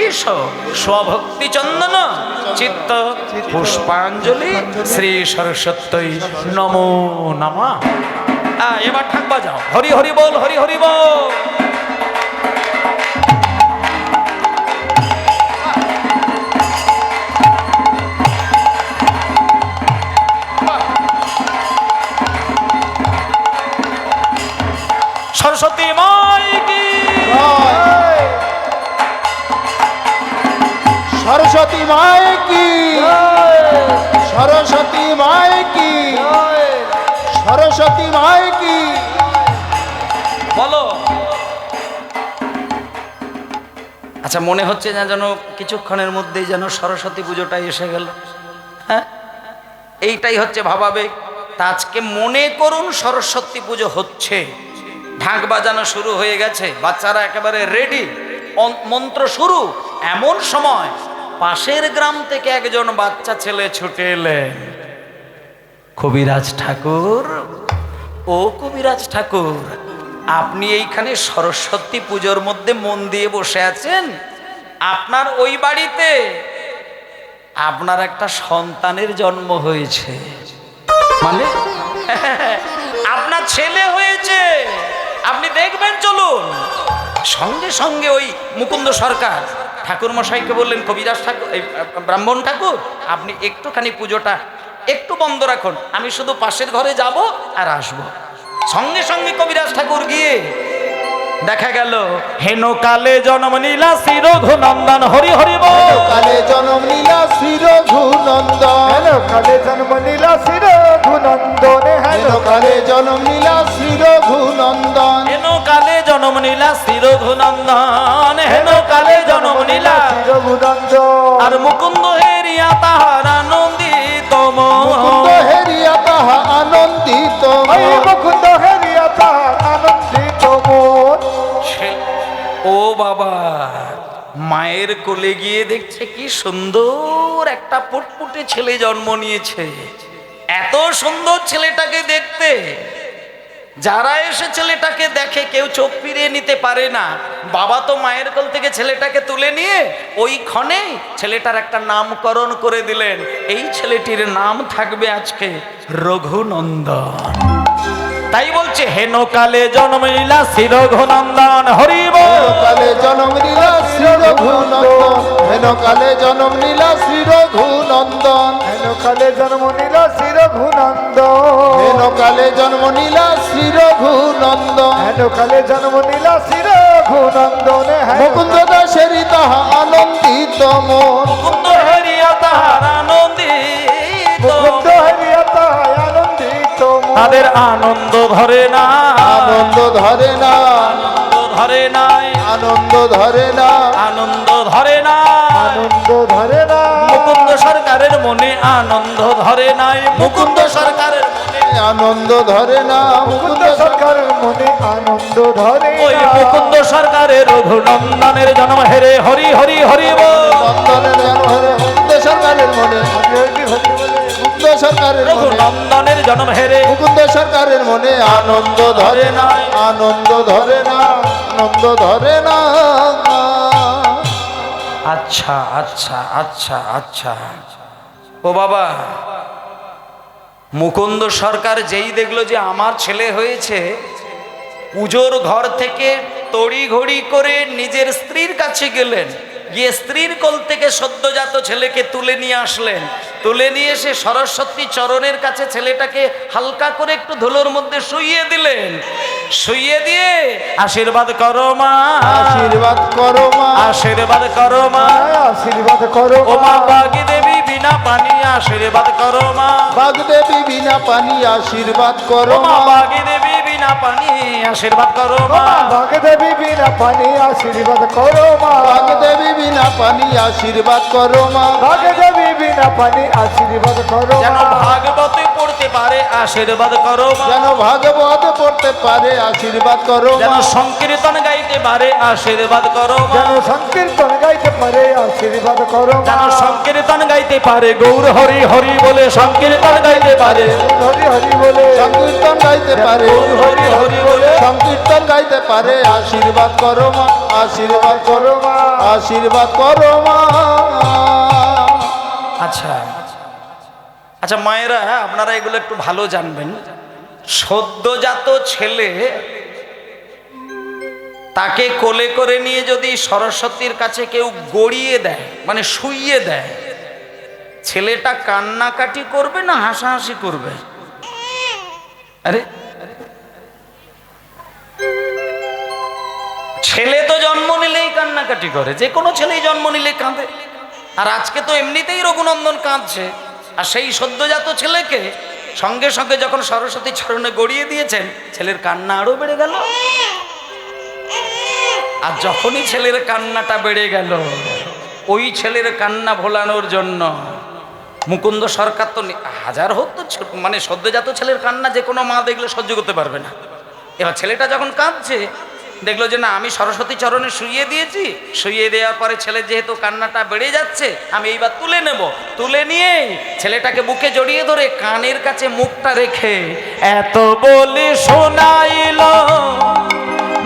এষ স্বভক্তি চন্দন চিত্ত পুষ্পাঞ্জলি শ্রী সরস্বত্যই নমো নমঃ। এবার ঠাক বাজাও, হরি হরি বল, হরি হরি বল। সরস্বতী মাই কি, সরস্বতী মায় কি, সরস্বতী মায় কি, সরস্বতী মায় কি। বলো। আচ্ছা, মনে হচ্ছে না যেন কিছুক্ষণের মধ্যেই যেন সরস্বতী পুজোটাই এসে গেল। হ্যাঁ, এইটাই হচ্ছে ভাবাবেগ। তা আজকে মনে করুন সরস্বতী পুজো হচ্ছে, ঢাক বাজানো শুরু হয়ে গেছে, বাচ্চারা একেবারে রেডি, মন্ত্র শুরু। এমন সময় পাশের গ্রাম থেকে একজন বাচ্চা ছেলে ছুটে এলেন। কবিরাজ ঠাকুর, ও কবিরাজ ঠাকুর, আপনি এইখানে সরস্বতী পুজোর মধ্যে মন দিয়ে বসে আছেন, আপনার ওই বাড়িতে আপনার একটা সন্তানের জন্ম হয়েছে। মানে আপনার ছেলে হয়েছে, আপনি দেখবেন, চলুন। সঙ্গে সঙ্গে ওই মুকুন্দ সরকার ঠাকুর মশাইকে বললেন, কবিরাজ ঠাকুর, এই ব্রাহ্মণ ঠাকুর, আপনি একটুখানি পুজোটা একটু বন্ধ রাখুন, আমি শুধু পাশের ঘরে যাব আর আসব। সঙ্গে সঙ্গে কবিরাজ ঠাকুর গিয়ে দেখা গেল হেন কালে জন্ম নীলা শ্রী রঘুনন্দন, হরি হরি বল। কালে জন্ম নীলা শ্রী রঘুনন্দন, হেলো কালে জন্ম নীলা শ্রী রঘুনন্দন, হেলো কালে জন্ম নীলা শ্রী রঘুনন্দন, হেন কালে জন্ম নীলা শ্রী রঘুনন্দন, হেন কালে জন্ম নীলা শ্রী রঘুনন্দন। আর মুকুন্দ হেরিয়া তাহার আনন্দিত মুকুন্দ হেরিয়া তাহা আনন্দিত ওই মুকুন্দ হেরিয়া তাহার আনন্দিত মন। ও বাবা, মায়ের কোলে গিয়ে দেখছে কি সুন্দর একটা ফুটফুটে ছেলে জন্ম নিয়েছে। এত সুন্দর ছেলেটাকে দেখতে যারা এসে ছেলেটাকে দেখে কেউ চোখ ফিরিয়ে নিতে পারে না। বাবা তো মায়ের কোল থেকে ছেলেটাকে তুলে নিয়ে ওই ক্ষণে ছেলেটার একটা নামকরণ করে দিলেন। এই ছেলেটির নাম থাকবে আজকে রঘুনন্দন। তাই বলছে হেন কালে জন্মিলা শ্রী রঘুনন্দন, হরি বল। কালে জন্ম নীলা শ্রী রঘুনন্দন, হেন কালে জন্ম নীলা শ্রী রঘুনন্দন, হেলো কালে জন্ম নীলা শ্রী রঘুনন্দন, হেন কালে জন্ম নীলা শ্রী রঘুনন্দন, হেলো কালে জন্ম নীলা শ্রী রঘুনন্দন, মুকুন্দ দাসেরি তাহা আনন্দিত মন, মুকুন্দ হেরিয়া তাহার আনন্দিত, মুকুন্দ হেরিয়া তাহার আনন্দিত মন। তাদের আনন্দ ধরে না, আনন্দ ধরে না, আনন্দ ধরে নাই, আনন্দ ধরে না, আনন্দ ধরে না, আনন্দ ধরে না। মুকুন্দ সরকারের মনে আনন্দ ধরে নাই, মুকুন্দ সরকারের মনে, আনন্দ ধরে না, মুকুন্দ সরকারের মনে আনন্দ ধরে ওই না। মুকুন্দ সরকারের রঘুনন্দনের জন্ম হেরে, হরি হরি হরি বল। নন্দনের জন্ম হরে মুকুন্দ সরকারের মনে, মুকুন্দ সরকারের মনে, রঘুনন্দনের জন্ম হেরে, মুকুন্দ সরকারের মনে আনন্দ ধরে না, আনন্দ ধরে না, আনন্দ ধরে না। আচ্ছা আচ্ছা আচ্ছা আচ্ছা। ও বাবা, মুকুন্দ সরকার যেই দেখলো যে আমার ছেলে হয়েছে, পুজোর ঘর থেকে তড়িঘড়ি করে নিজের স্ত্রীর কাছে গেলেন, গিয়ে স্ত্রীর কোল থেকে সদ্যজাত ছেলেকে তুলে নিয়ে আসলেন। তুলে নিয়ে এসে সরস্বতী চরণের কাছে ছেলেটাকে হালকা করে একটু ধুলোর মধ্যে শুইয়ে দিলেন। শুইয়ে দিয়ে আশীর্বাদ করো মা, আশীর্বাদ করো মা, আশীর্বাদ করো মা, আশীর্বাদ করো ও মা বাগী দেবী বিনা পানি আশীর্বাদ করো মা, বাগদেবী বিনা পানি আশীর্বাদ ও করো মা মা, বাগী দেবী বিনা বিনা পানি আশীর্বাদ করো মা। বাগদেবী বিনা পানি আশীর্বাদ করো মা। বাগদেবী বিনা পানি আশীর্বাদ করো মা। বাগদেবী বিনা পানি আশীর্বাদ করো যেন মা। ভাগবতে পড়তে পারে আশীর্বাদ করো মা। যেন ভাগবত পড়তে পারে আশীর্বাদ করো যেন মা। সংকীর্তন গাইতে পারে আশীর্বাদ করো মা। যেন সংকীর্তন গাইতে পারে আশীর্বাদ করো মা। যেন সংকীর্তন গাইতে পারে গৌর হরি হরি বলে সংকীর্তন গাইতে পারে। হরি হরি বলে সংকীর্তন গাইতে পারে, গৌর হরি হরি বলে সংকীর্তন গাইতে পারে আশীর্বাদ করো মা। আশীর্বাদ করো মা। আশীর্বাদ করো মা। আচ্ছা আচ্ছা মায়েরা, আপনারা এগুলো একটু ভালো জানবেন। সদ্যজাত ছেলে তাকে কোলে করে নিয়ে যদি সরস্বতীর কাছে কেউ গড়িয়ে দেয়, মানে শুইয়ে দেয়, ছেলেটা কান্নাকাটি করবে না হাসাহাসি করবে? আরে ছেলে তো জন্ম নিলেই কান্নাকাটি করে, যে কোনো ছেলেই জন্ম নিলে কাঁদে। আর আজকে তো এমনিতেই রঘুনন্দন কাঁদছে, আর সেই সদ্যজাত ছেলেকে সঙ্গে সঙ্গে যখন সরস্বতী চরণে গড়িয়ে দিয়েছেন, ছেলের কান্না আরো বেড়ে গেল। আর যখনই ছেলের কান্নাটা বেড়ে গেল, ওই ছেলের কান্না ভোলানোর জন্য মুকুন্দ সরকার তো হাজার হোক তো মানে সদ্যজাত ছেলের কান্না যে কোনো মা দেখলে সহ্য করতে পারবে না। এবার ছেলেটা যখন কাঁদছে, দেখলো যে না, আমি সরস্বতী চরণে শুইয়ে দিয়েছি, শুইয়ে দেওয়ার পরে ছেলের যেহেতু কান্নাটা বেড়ে যাচ্ছে, আমি এইবার তুলে নেব। তুলে নিয়ে ছেলেটাকে বুকে জড়িয়ে ধরে কানের কাছে মুখটা রেখে এত বলি শোনাইল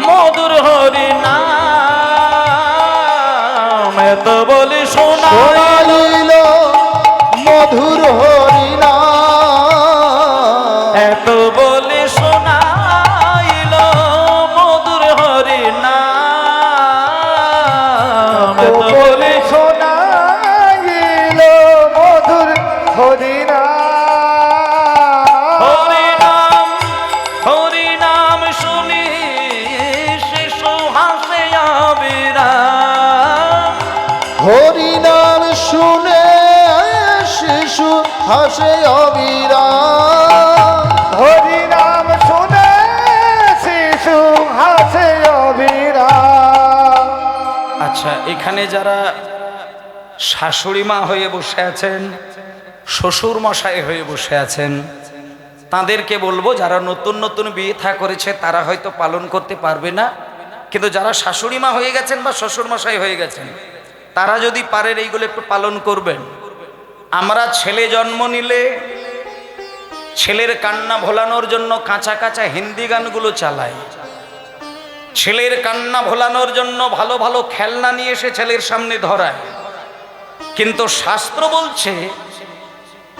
মধুর হরি নাম, এত বলি শোনাইল শোনাইল মধুর হরি নাম। এত বলি শোনাইল মধুর হরি নাম, এত বলি শোনাইল মধুর হরি হরি নাম শুনি শিশু হাসে অবিরাম। হরি নাম শুনে শিশু হাসে অবিরাম। হরি নাম শুনে শিশু হাসে অবিরাম। আচ্ছা, এখানে যারা শাশুড়ি মা হয়ে বসে আছেন, শ্বশুর মশাই হয়ে বসে আছেন, তাদেরকে বলবো, যারা নতুন নতুন বিয়ে থা করেছে তারা হয়তো পালন করতে পারবে না, কিন্তু যারা শাশুড়ি মা হয়ে গেছেন বা শ্বশুর মশাই হয়ে গেছেন, তারা যদি পারেন এইগুলো একটু পালন করবেন। আমরা ছেলে জন্ম নিলে ছেলের কান্না ভোলানোর জন্য কাঁচা কাঁচা হিন্দি গানগুলো চালাই, ছেলের কান্না ভোলানোর জন্য ভালো ভালো খেলনা নিয়ে এসে ছেলের সামনে ধরায়। কিন্তু শাস্ত্র বলছে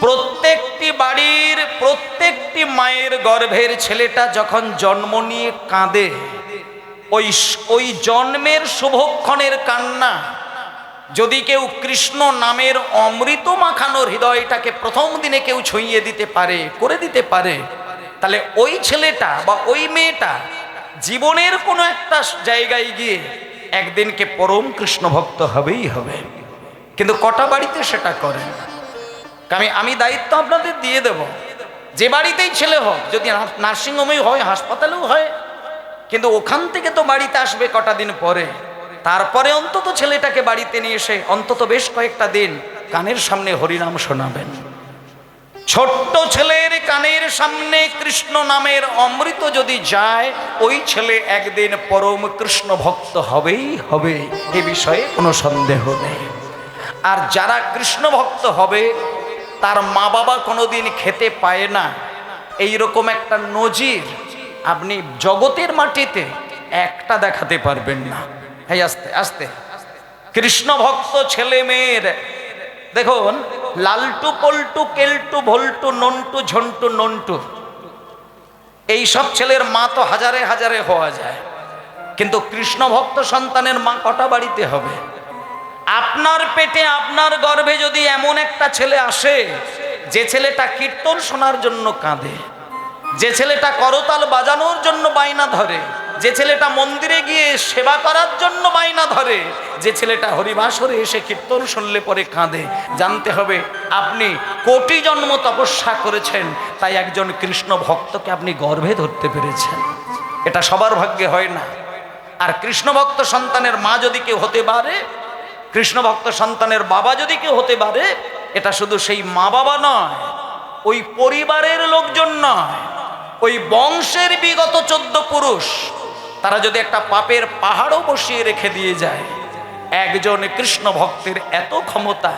প্রত্যেকটি বাড়ির প্রত্যেকটি মায়ের গর্ভের ছেলেটা যখন জন্ম নিয়ে কাঁদে, ওই জন্মের শুভক্ষণের কান্না যদি কেউ কৃষ্ণ নামের অমৃত মাখানোর হৃদয়টাকে প্রথম দিনে কেউ ছুঁয়ে দিতে পারে, করে দিতে পারে, তাহলে ওই ছেলেটা বা ওই মেয়েটা জীবনের কোনো একটা জায়গায় গিয়ে একদিনকে পরম কৃষ্ণ ভক্ত হবেই হবে। কিন্তু কটা বাড়িতে সেটা করে? আমি দায়িত্ব আপনাদের দিয়ে দেব, যে বাড়িতেই ছেলে হোক, যদি নার্সিংহোমেই হয়, হাসপাতালেও হয়, কিন্তু ওখান থেকে তো বাড়িতে আসবে কটা দিন পরে, তারপরে অন্তত ছেলেটাকে বাড়িতে নিয়ে এসে অন্তত বেশ কয়েকটা দিন কানের সামনে হরিনাম শোনাবেন। ছোট্ট ছেলের কানের সামনে কৃষ্ণ নামের অমৃত যদি যায়, ওই ছেলে একদিন পরম কৃষ্ণ ভক্ত হবেই হবে, এ বিষয়ে কোনো সন্দেহ নেই। আর যারা কৃষ্ণ ভক্ত হবে তার মা বাবা কোনোদিন খেতে পায় না, এই রকম একটা নজির আপনি জগতের মাটিতে একটা দেখাতে পারবেন না। এই আস্তে আস্তে কৃষ্ণ ভক্ত ছেলে মেয়ের দেখুন, লালটু পল্টু কেলটু ভল্টু নন্টু ঝন্টু নন্টু, এই সব ছেলের মা তো হাজারে হাজারে হওয়া যায়, কিন্তু কৃষ্ণ ভক্ত সন্তানের মা কটা বাড়িতে হবে? আপনার পেটে আপনার গর্ভে যদি এমন একটা ছেলে আসে যে ছেলেটা কীর্তন শোনার জন্য কাঁদে, যে ছেলেটা করতাল বাজানোর জন্য বায়না ধরে, যে ছেলেটা মন্দিরে গিয়ে সেবা করার জন্য বায়না ধরে, যে ছেলেটা হরিবাসরে এসে কীর্তন শুনলে পরে কাঁদে, জানতে হবে আপনি কোটি জন্ম তপস্যা করেছেন, তাই একজন কৃষ্ণ ভক্তকে আপনি গর্ভে ধরতে পেরেছেন। এটা সবার ভাগ্যে হয় না। আর কৃষ্ণ ভক্ত সন্তানের মা যদি কেউ হতে পারে, কৃষ্ণ ভক্ত সন্তানের বাবা যদি কেউ হতে পারে, এটা শুধু সেই মা বাবা নয়, ওই পরিবারের লোকজন নয়, ওই বংশের বিগত 14 পুরুষ তারা যদি একটা পাপের পাহাড়ও বসিয়ে রেখে দিয়ে যায়, একজন কৃষ্ণ ভক্তের এত ক্ষমতা,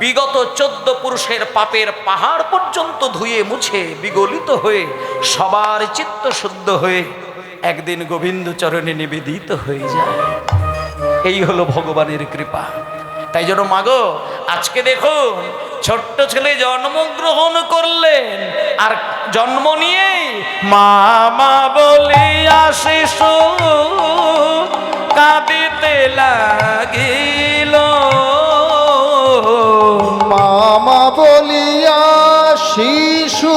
বিগত 14 পুরুষের পাপের পাহাড় পর্যন্ত ধুয়ে মুছে বিগলিত হয়ে সবার চিত্ত শুদ্ধ হয়ে একদিন গোবিন্দ চরণে নিবেদিত হয়ে যায়। এই হলো ভগবানের কৃপা। তাই জন্য মাগো, আজকে দেখুন ছোট্ট ছেলে জন্মগ্রহণ করলেন, আর জন্ম নিয়ে মামা বলিয়া শিশু কাঁদিতে লাগিল। মামা বলিয়া শিশু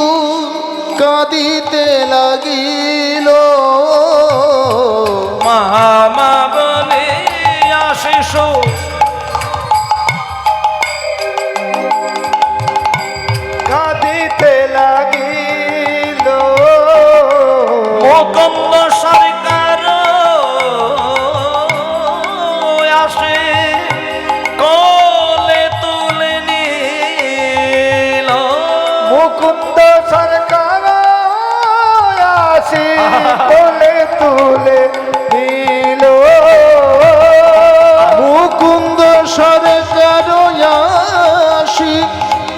কাঁদিতে লাগিল। মামা বলিয়া শিশু কাঁদিতে লাগিল। মুকুন্দ সরকার আসে কোলে তুলে নিল। মুকুন্দ সরকার আসি কোলে তুলে নিল। মুকুন্দ সরকার আসি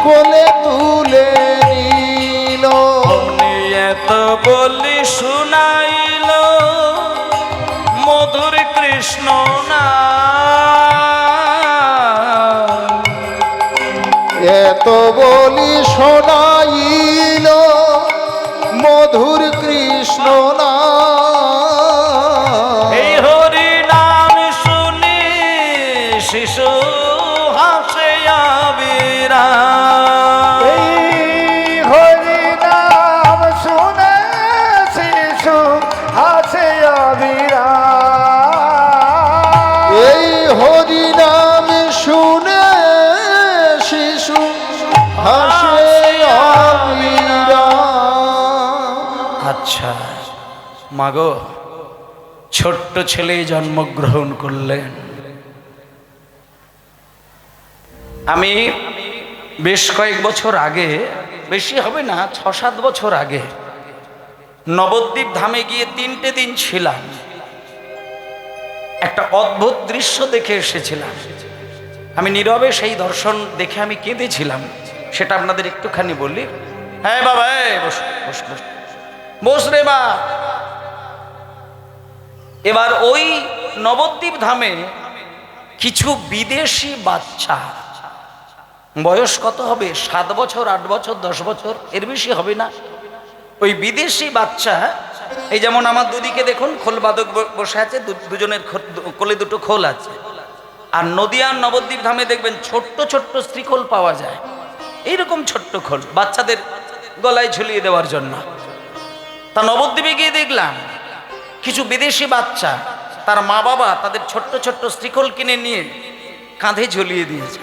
কোলে তুলে নিল। অমনি এত বলি শুনাইল মধুর কৃষ্ণ নাম। এত বলি শোনাইল মধুর কৃষ্ণ নাম। এই হরি নাম শুনি শিশু হাসে আবিরাম। এই হরি নাম শুনে শিশু হাসে অবিরাম। এই হরি নাম শুনে শিশু হাসে অবিরাম। আচ্ছা মাগো, ছোট্ট ছেলে জন্মগ্রহণ করলেন। আমি বেশ কয়েক বছর আগে, বেশি হবে না 6-7 বছর আগে, নবদ্বীপ ধামে গিয়ে 3টে দিন ছিলাম। একটা অদ্ভুত দৃশ্য দেখে এসেছিলাম। আমি নীরবে সেই দর্শন দেখে আমি কেঁদেছিলাম। সেটা আপনাদের একটুখানি বলি। হ্যাঁ বাবা, বস বস বস বস রে বা। এবার ওই নবদ্বীপ ধামে কিছু বিদেশি বাচ্চা, বয়স কত হবে, 7 বছর 8 বছর 10 বছর, এর বেশি হবে না। ওই বিদেশি বাচ্চা, এই যেমন আমার দুদিকে দেখুন খোল বাদক বসে আছে, দুজনের কোলে দুটো খোল আছে। আর নদিয়ার নবদ্বীপ ধামে দেখবেন ছোট্ট ছোট্ট শ্রীখোল পাওয়া যায়, এইরকম ছোট্ট খোল বাচ্চাদের গলায় ঝুলিয়ে দেওয়ার জন্য। তা নবদ্বীপে গিয়ে দেখলাম কিছু বিদেশি বাচ্চা, তার মা বাবা তাদের ছোট্ট ছোট্ট শ্রীখোল কিনে নিয়ে কাঁধে ঝুলিয়ে দিয়েছে।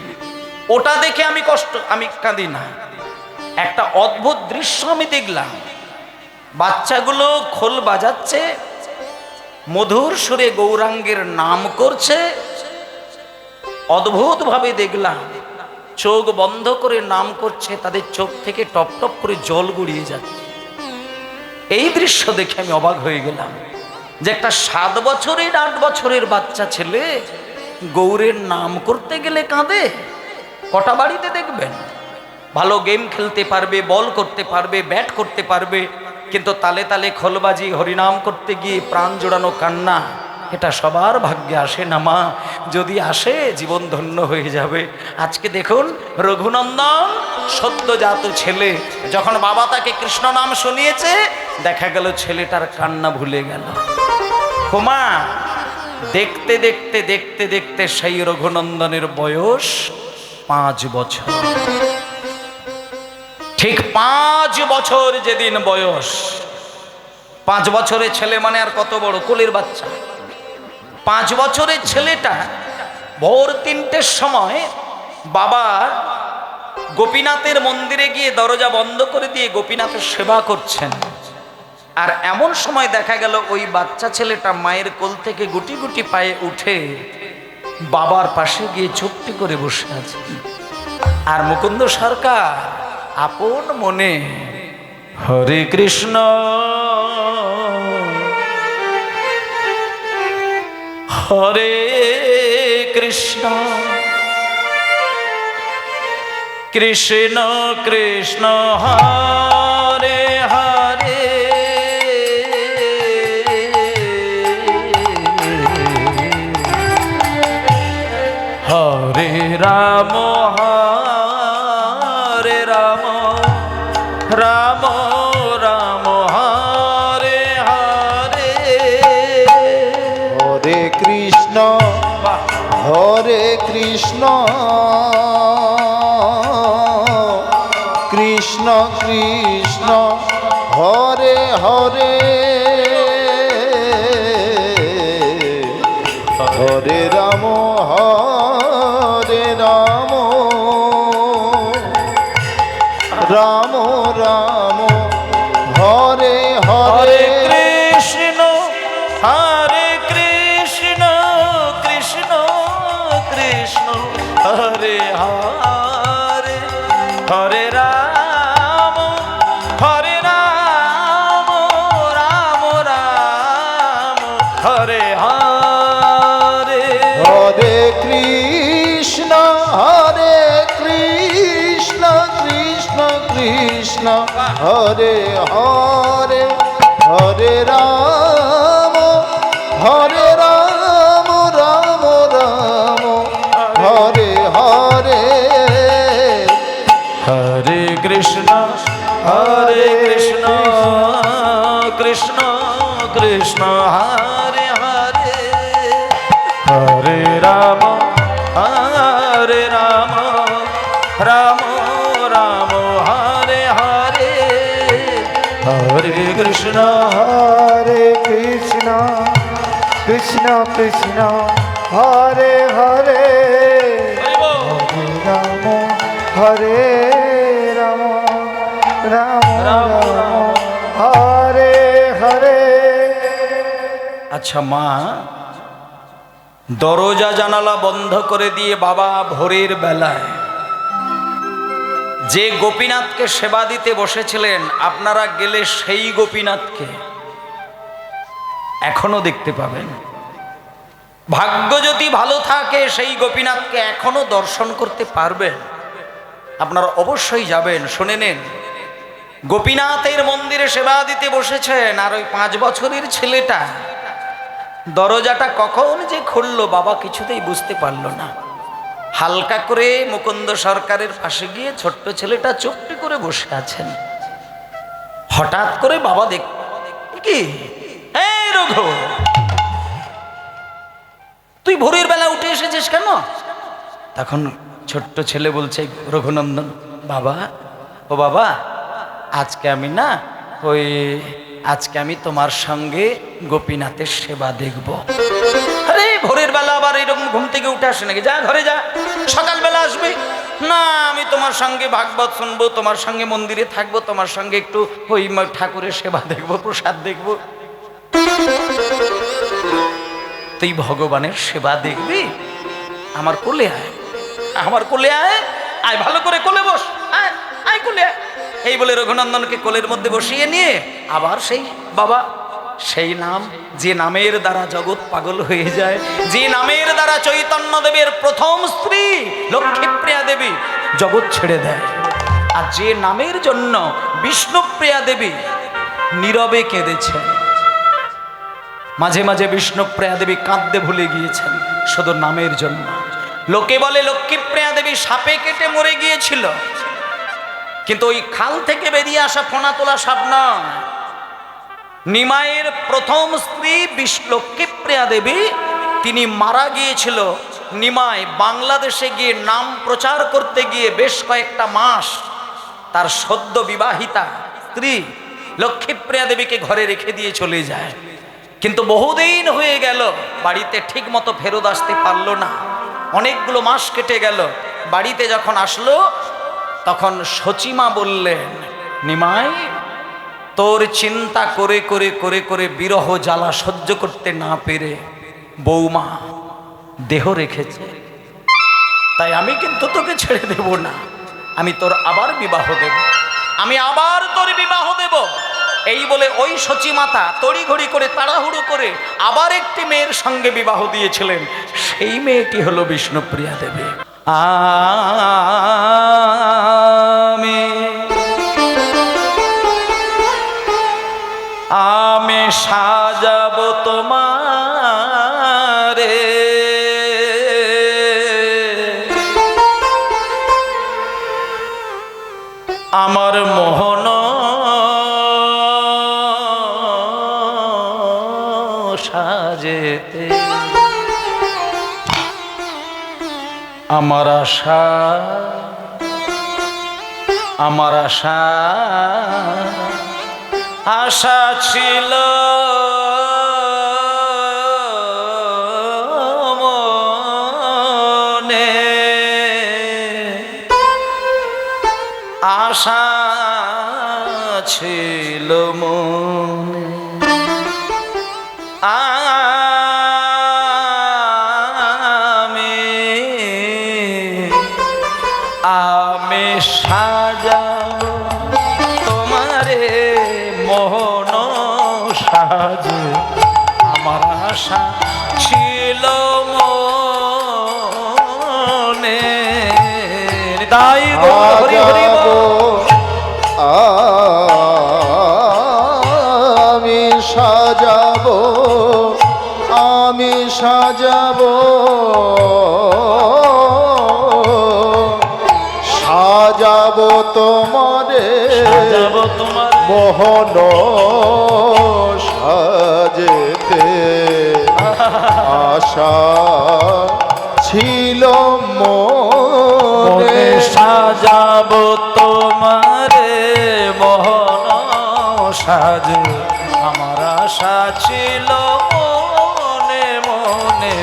ওটা দেখে আমি কাঁদি না। একটা অদ্ভুত দৃশ্য আমি দেখলাম। বাচ্চাগুলো খোল বাজাচ্ছে, মধুর সুরে গৌরাঙ্গের নাম করছে। অদ্ভুতভাবে দেখলাম চোখ বন্ধ করে নাম করছে, তাদের চোখ থেকে টপ টপ করে জল গড়িয়ে যাচ্ছে। এই দৃশ্য দেখে আমি অবাক হয়ে গেলাম যে একটা 7 বছরের 8 বছরের বাচ্চা ছেলে গৌরের নাম করতে গেলে কাঁদে। কটা বাড়িতে দেখবেন ভালো গেম খেলতে পারবে, বল করতে পারবে, ব্যাট করতে পারবে, কিন্তু তালে তালে খোলবাজি হরিনাম করতে গিয়ে প্রাণ জোড়ানো কান্না, এটা সবার ভাগ্যে আসে না মা। যদি আসে জীবন ধন্য হয়ে যাবে। আজকে দেখুন রঘুনন্দন সদ্যজাত ছেলে, যখন বাবা তাকে কৃষ্ণ নাম শুনিয়েছে, দেখা গেল ছেলেটার কান্না ভুলে গেল। হোমা দেখতে দেখতে দেখতে দেখতে সেই রঘুনন্দনের বয়স 5 বছর। ঠিক 5 বছর যেদিন বয়স, 5 বছরের ছেলে মানে আর কত বড়, কোলের বাচ্চা। 5 বছরের ছেলেটা ভোর 3টের সময় বাবা গোপীনাথের মন্দিরে গিয়ে দরজা বন্ধ করে দিয়ে গোপীনাথের সেবা করছেন। আর এমন সময় দেখা গেল ওই বাচ্চা ছেলেটা মায়ের কোল থেকে গুটি গুটি পায়ে উঠে বাবার পাশে গিয়ে চুপটি করে বসে আছে। আর মুকুন্দ সরকার আপন মনে হরে কৃষ্ণ হরে কৃষ্ণ কৃষ্ণ কৃষ্ণ হরে হরে হরে রাম হরে রাম রাম রাম হরে হরে। হরে কৃষ্ণ হরে কৃষ্ণ কৃষ্ণ কৃষ্ণ হরে হরে হরে রাম রাম রাম হরে হরে হরে কৃষ্ণ হরে কৃষ্ণ কৃষ্ণ কৃষ্ণ হরে হরে হরে রাম রাম রাম হরে হরে। হরে কৃষ্ণ কৃষ্ণ কৃষ্ণ হরে হরে হরে রাম রাম রাম হরে হরে হরে কৃষ্ণ কৃষ্ণ কৃষ্ণ হরে হরে হরে রাম রাম রাম হরে হরে হরে কৃষ্ণ হরে কৃষ্ণ কৃষ্ণ কৃষ্ণ হরে হরে রাম হরে রাম রাম রাম হরে হরে। আচ্ছা মা, দরজা জানালা বন্ধ করে দিয়ে বাবা ভোরের বেলায় যে গোপীনাথকে সেবা দিতে বসেছিলেন, আপনারা গেলে সেই গোপীনাথকে এখনো দেখতে পাবেন। ভাগ্য যদি ভালো থাকে সেই গোপীনাথকে এখনো দর্শন করতে পারবেন। আপনারা অবশ্যই যাবেন। শুনে নেন, গোপীনাথের মন্দিরে সেবা দিতে বসেছেন, আর ওই 5 বছরের ছেলেটা দরজাটা কখন যে খুললো বাবা কিছুতেই বুঝতে পারল না। হালকা করে মুকুন্দ সরকারের পাশে গিয়ে ছোট্ট ছেলেটা চুপটি করে বসে আছেন। হঠাৎ করে বাবা দেখ কি, এই রঘু, তুই ভোরের বেলা উঠে এসেছিস কেন? তখন ছোট্ট ছেলে বলছে, রঘুনন্দন বাবা, ও বাবা, আজকে আমি তোমার সঙ্গে গোপীনাথের সেবা দেখব। আরে ভোরের বেলা আবার এরকম ঘুম থেকে উঠে আসে নাকি? যা ঘরে যা, সকালবেলা আসবে না। আমি তোমার সঙ্গে ভাগবত শুনবো, তোমার সঙ্গে মন্দিরে থাকবো, তোমার সঙ্গে একটু ওই ঠাকুরের সেবা দেখবো, প্রসাদ দেখবো। তুই ভগবানের সেবা দেখবি? আমার কোলে আয়, আমার কোলে আয়, আয় ভালো করে কোলে বস, আয় আয় কোলে আয়। এই বলে রঘুনন্দনকে কোলের মধ্যে বসিয়ে নিয়ে আবার সেই বাবা, সেই নাম, যে নামের দ্বারা জগৎ পাগল হয়ে যায়, যে নামের দ্বারা চৈতন্য দেবের প্রথম স্ত্রী লক্ষ্মীপ্রিয়া দেবী জগৎ ছেড়ে দেয়, আর যে নামের জন্য বিষ্ণুপ্রিয়া দেবী নীরবে কেঁদেছেন। মাঝে মাঝে বিষ্ণুপ্রিয়া দেবী কাঁদতে ভুলে গিয়েছেন শুধু নামের জন্য। লোকে বলে লক্ষ্মীপ্রিয়া দেবী সাপে কেটে মরে গিয়েছিল, কিন্তু ওই খাল থেকে বেরিয়ে আসা ফোনা তোলা সাপ নয়। নিমাইয়ের প্রথম স্ত্রী লক্ষ্মীপ্রিয়া দেবী, তিনি মারা গিয়েছিল। নিমাই বাংলাদেশে গিয়ে নাম প্রচার করতে গিয়ে বেশ কয়েকটা মাস তার সদ্য বিবাহিতা স্ত্রী লক্ষ্মীপ্রিয়া দেবীকে ঘরে রেখে দিয়ে চলে যায়। কিন্তু বহুদিন হয়ে গেল, বাড়িতে ঠিক মতো ফেরত আসতে পারলো না। অনেকগুলো মাস কেটে গেল। বাড়িতে যখন আসলো তখন সচিমা বললেন, নিমাই, তোর চিন্তা করে করে করে করে বিরহ জ্বালা সহ্য করতে না পেরে বৌমা দেহ রেখেছে, তাই আমি কিন্তু তোকে ছেড়ে দেব না। আমি তোর আবার বিবাহ দেব, আমি আবার তোর বিবাহ দেব। এই বলে ওই সচিমাতা তড়িঘড়ি করে তাড়াহুড়ো করে আবার একটি মেয়ের সঙ্গে বিবাহ দিয়েছিলেন। সেই মেয়েটি হলো বিষ্ণুপ্রিয়া দেবী। আমি সাজাবো তোমারে আমার মোহন সাজেতে, আমার আশা আশা ছিল মনে, আশা ছিল মনে, আমি সাজাবো তোমারে মোহন সাজে, আমার আশা ছিল মনে। তাই হরি হরি বল। আমি সাজাবো, আমি সাজাবো, সাজাবো তোমারে, সাজাবো তোমার মোহন সাজেতে, আশা ছিল মনে, সাজাবো তোমারে মোহন সাজে, আমার আশা ছিল মনে মনে,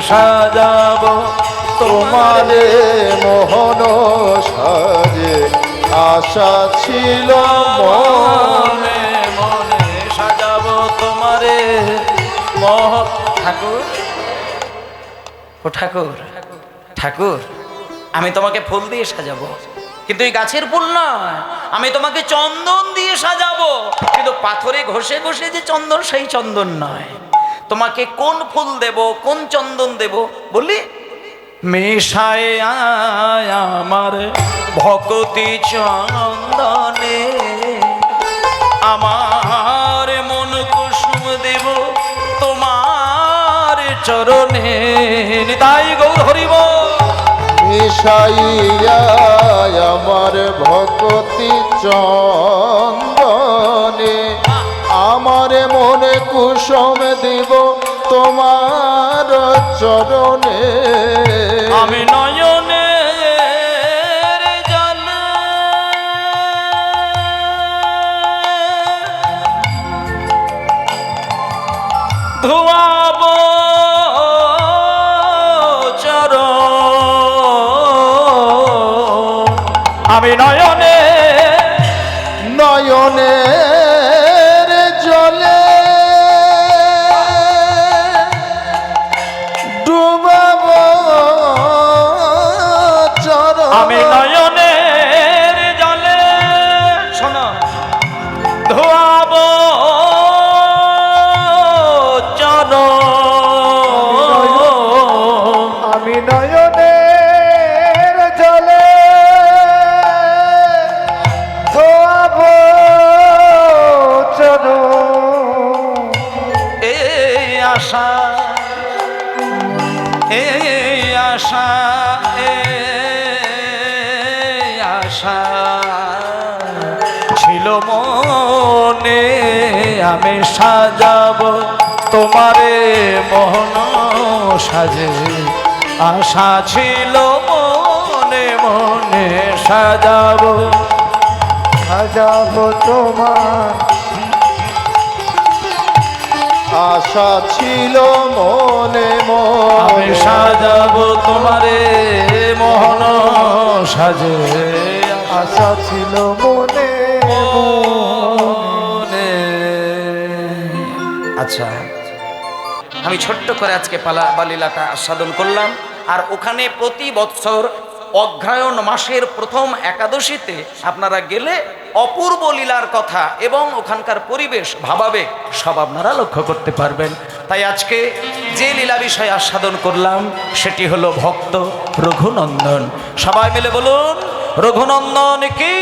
সাজাবো তোমারে মোহন সাজে, আশা ছিল মনে, মনে মনে, সাজাবো তোমারে ঠাকুর, ও ঠাকুর, ঠাকুর, আমি তোমাকে ফুল দিয়ে সাজাবো, কিন্তু এই গাছের ফুল নয়, আমি তোমাকে চন্দন দিয়ে সাজাবো, কিন্তু পাথরে ঘষে ঘষে যে চন্দন, সেই চন্দন নয়। তোমাকে কোন ফুল দেব, কোন চন্দন দেব বলি? মেশায় আমার ভক্তি চন্দনে, আমার মন কুসুম দেব তোমার চরণে। তাই গৌর হরিব মিশাইয়া আমার ভক্তি চন্দনে, আমার মনে কুসুম দিব তোমার চরণে, আমি নয়নে জল ধোয়াব চরণ, আমি নয়নে নয়নের জলে ডুবাব চরণ, আমি নয়নের জলে শোনো ধোয়াব চরণ, আমি নয়নের জলে ধোয়াব চরণ, এই আশা, এই আশা, এই আশা ছিল মনে, আমি সাজাবো তোমারে মোহন সাজে, আশা ছিল মনে মনে, সাজাবো সাজাবো তোমার আশা ছিল মনে আমি মনে সাজাবো তোমারে মোহন সাজে আশা ছিল মনে মনে। আচ্ছা, আমি ছোট্ট করে আজকে বালীলাটা আস্বাদন করলাম। আর ওখানে প্রতি বৎসর অগ্রহায়ণ মাসের প্রথম একাদশীতে আপনারা গেলে অপূর্ব লীলার কথা এবং ওখানকার পরিবেশ ভাবাবেগ সব আপনারা লক্ষ্য করতে পারবেন। তাই আজকে যে লীলা বিষয় আস্বাদন করলাম সেটি হলো ভক্ত রঘুনন্দন। সবাই মিলে বলুন রঘুনন্দন কি,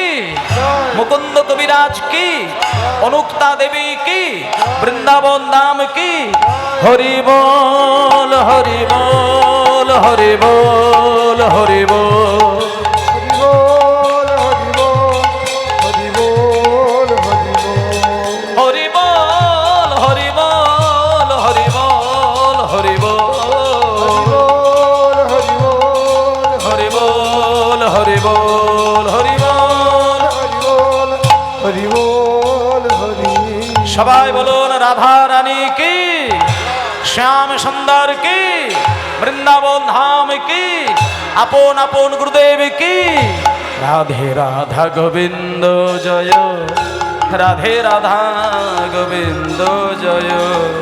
মুকুন্দ কবিরাজ কি, অনুক্তা দেবী কি, বৃন্দাবন ধাম কি। হরি বল হরি বল হরি বল হরি বল। হরি বল হরি বল হরি বল হরি বল হরি বল হরি বল হরি বল হরি বল হরি বল। হরি বল হরি সবাই বলুন রাধা রানী কি, শ্যাম সুন্দর কি, বৃন্দাবন ধাম কি, আপন আপন গুরুদেব কি। রাধে রাধা গোবিন্দ জয়, রাধে রাধা গোবিন্দ জয়।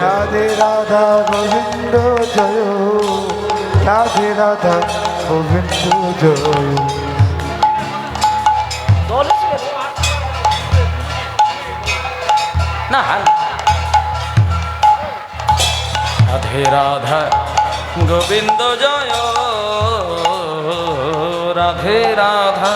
রাধে রাধা গোবিন্দ জয়, রাধে রাধা গোবিন্দ জয়। না রাধে রাধা গোবিন্দ জয়, রাধে রাধা